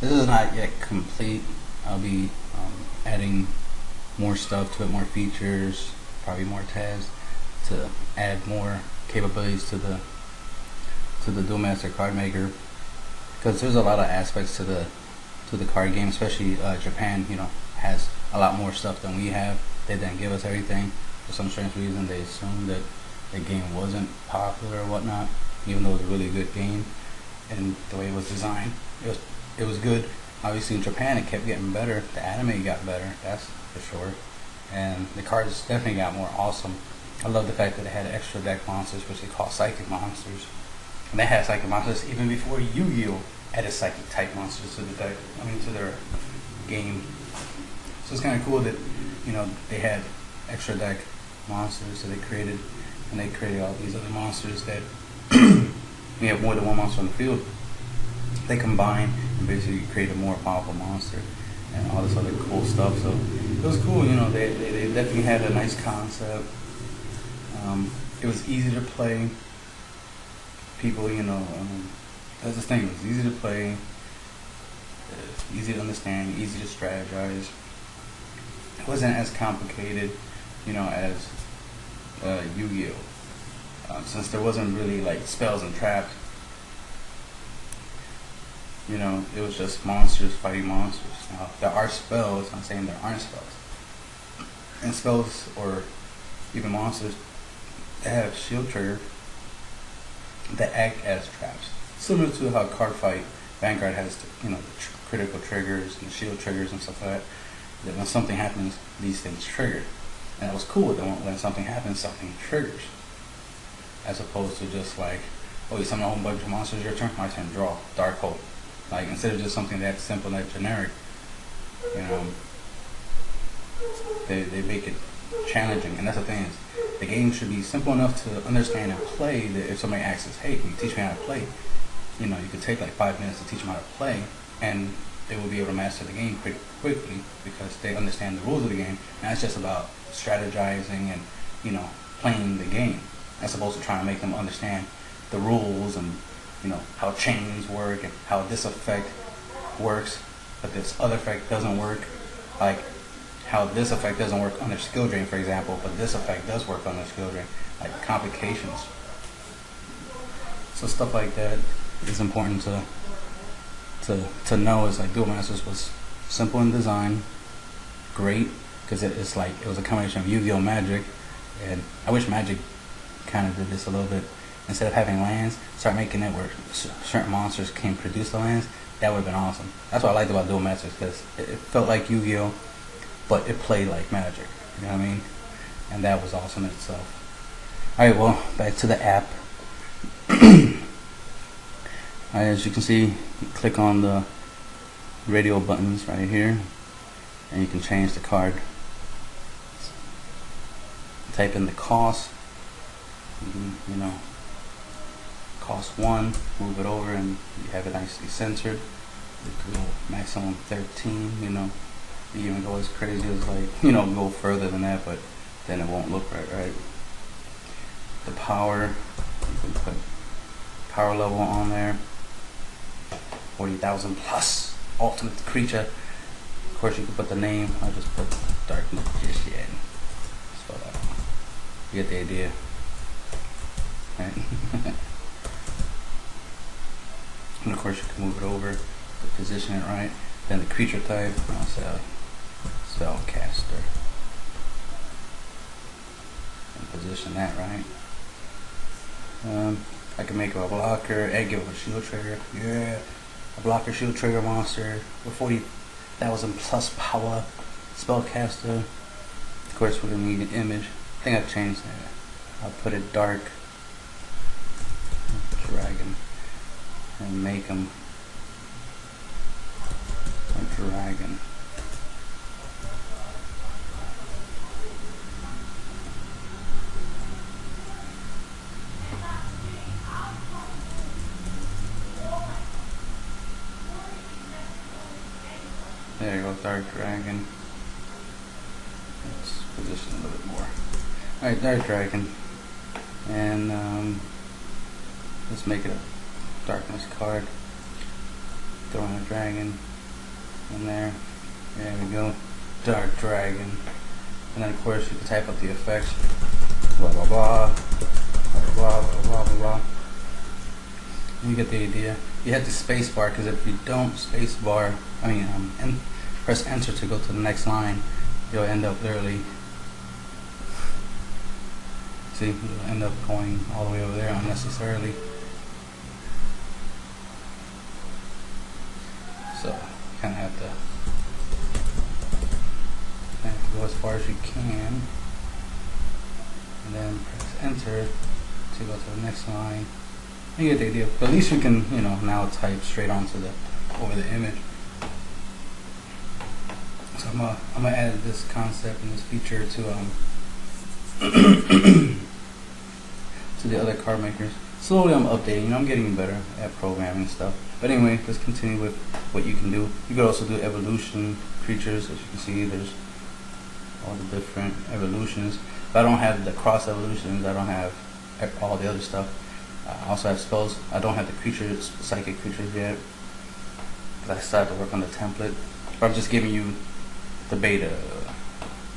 This is not yet complete. I'll be adding more stuff to it, more features, probably more tabs to add more capabilities to the Duel Master card maker, because there's a lot of aspects to the card game, especially Japan. Has a lot more stuff than we have. They didn't give us everything for some strange reason. They assumed that the game wasn't popular or whatnot, even though it was a really good game, and the way it was designed, it was good. Obviously in Japan it kept getting better. The anime got better, that's for sure, and the cards definitely got more awesome. I love the fact that they had extra deck monsters, which they call psychic monsters, and they had psychic monsters even before Yu-Gi-Oh added psychic type monsters to the deck. To their game. So it's kind of cool that they had extra deck monsters that they created, and they created all these other monsters that we have more than one monster on the field. They combine and basically create a more powerful monster and all this other cool stuff. So it was cool. They definitely had a nice concept. It was easy to play. People, that's the thing. It was easy to play, easy to understand, easy to strategize. It wasn't as complicated, as Yu-Gi-Oh. Since there wasn't really like spells and traps. It was just monsters fighting monsters. Now, there are spells. I'm saying there aren't spells. And spells or even monsters that have shield trigger that act as traps, similar to how Card Fight Vanguard has the critical triggers and shield triggers and stuff like that. That when something happens, these things trigger, and it was cool that when something happens, something triggers, as opposed to just like, oh, you summon a whole bunch of monsters, your turn, my turn, draw, dark hole. Like, instead of just something that simple, that generic, they make it challenging. And that's the thing, is the game should be simple enough to understand and play, that if somebody asks us, hey, can you teach me how to play? You could take like 5 minutes to teach them how to play, and they will be able to master the game pretty quickly because they understand the rules of the game. And it's just about strategizing and, playing the game, as opposed to trying to make them understand the rules and, how chains work and how this effect works, but this other effect doesn't work. Like, how this effect doesn't work under skill drain, for example, but this effect does work under skill drain. Like complications. So stuff like that is important to know. Is like Duel Masters was simple in design, great, because it was a combination of Yu-Gi-Oh! Magic, and I wish Magic kind of did this a little bit. Instead of having lands, start making it where certain monsters can produce the lands. That would have been awesome. That's what I liked about Duel Masters, because it felt like Yu-Gi-Oh! But it played like Magic. You know what I mean? And that was awesome in itself. Alright, well, back to the app. As you can see, you click on the radio buttons right here, and you can change the card. Type in the cost, cost 1, move it over, and you have it nicely centered. You can go maximum 13, you even go as crazy as go further than that, but then it won't look right. The power, you can put power level on there, 40,000 plus, ultimate creature. Of course you can put the name. I'll just put Dark Magician. Spell that out. You get the idea, right? And of course you can move it over to position it right. Then the creature type, I'll say Spellcaster, and position that right. I can make it a blocker and give it a shield trigger. Yeah, a blocker shield trigger monster with 40,000 plus power. Spellcaster. Of course, we're gonna need an image. I think I've changed that. I'll put it dark. Dragon, and make him a dragon. There you go, Dark Dragon. Let's position a little bit more. Alright, Dark Dragon. And let's make it a darkness card. Throw in a dragon. in there. There we go. Dark Dragon. And then of course you can type up the effects. Blah blah blah. Blah blah blah blah blah blah. You get the idea. You have the space bar, because if you don't space bar, and press enter to go to the next line, you'll end up literally, see, you'll end up going all the way over there unnecessarily. So you kind of have to go as far as you can, and then press enter to go to the next line. You get the idea. But at least you can, now type straight onto over the image. So I'm gonna add this concept and this feature to to the other card makers. Slowly I'm updating. I'm getting better at programming stuff. But anyway, let's continue with what you can do. You could also do evolution creatures. As you can see, there's all the different evolutions. But I don't have the cross evolutions. I don't have all the other stuff. I also have spells. I don't have the creatures, psychic creatures yet, but I still have to work on the template. But I'm just giving you the beta.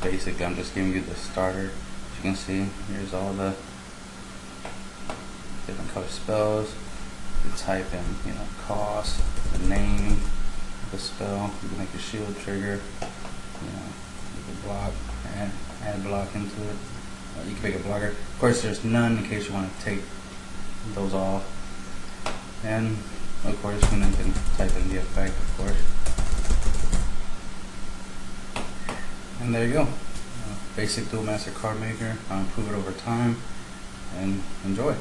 Basically, I'm just giving you the starter. As you can see, here's all the different color spells. You type in, cost, the name of the spell. You can make a shield trigger. You can block and add block into it. You can make a blocker. Of course, there's none in case you want to take those off, and of course you can type in the effect, of course, and there you go. Basic Duel Master card maker. I'll improve it over time, and enjoy.